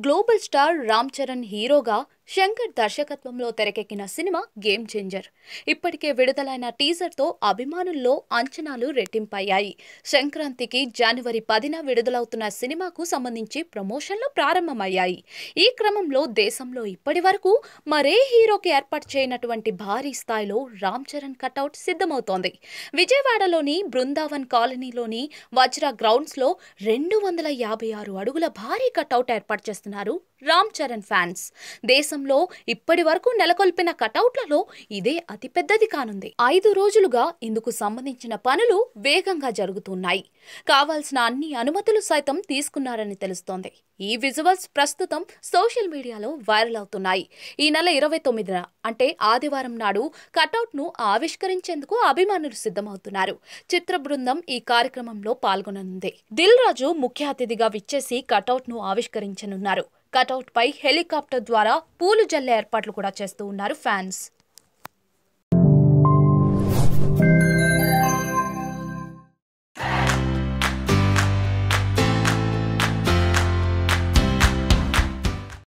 Global star Ram Charan హీరోగా శంకర్ దర్శకత్వంలో తెరకెక్కిన సినిమా గేమ్ చేంజర్. ఇప్పటికే విడుదలైన టీజర్తో అభిమానుల్లో అంచనాలు రెట్టింపయ్యాయి. సంక్రాంతికి జనవరి 10న విడుదలవుతున్న సినిమాకు సంబంధించి ప్రమోషన్లు ప్రారంభమయ్యాయి. ఈ క్రమంలో దేశంలో ఇప్పటి వరకు మరే హీరోకి ఏర్పాటు చేయనటువంటి భారీ స్థాయిలో రామ్ చరణ్ కటౌట్ సిద్ధమవుతోంది. విజయవాడలోని బృందావన్ కాలనీలోని వజ్ర గ్రౌండ్స్లో 256 అడుగుల భారీ కటౌట్ ఏర్పాటు చేస్తున్నారు రామ్ చరణ్ ఫ్యాన్స్. దేశంలో ఇప్పటి వరకు నెలకొల్పిన కటౌట్లలో ఇదే అతిపెద్దది కానుంది. 5 రోజులుగా ఇందుకు సంబంధించిన పనులు వేగంగా జరుగుతున్నాయి. కావాల్సిన అన్ని అనుమతులు సైతం తీసుకున్నారని తెలుస్తోంది. ఈ విజువల్స్ ప్రస్తుతం సోషల్ మీడియాలో వైరల్ అవుతున్నాయి. ఈ నెల 29న అంటే ఆదివారం నాడు కటౌట్ను ఆవిష్కరించేందుకు అభిమానులు సిద్ధమవుతున్నారు. చిత్ర బృందం ఈ కార్యక్రమంలో పాల్గొననుంది. దిల్ రాజు ముఖ్య అతిథిగా విచ్చేసి కటౌట్ను ఆవిష్కరించనున్నారు. కటౌట్ పై హెలికాప్టర్ ద్వారా పూలు జల్లే ఏర్పాట్లు కూడా చేస్తూ ఉన్నారు ఫ్యాన్స్.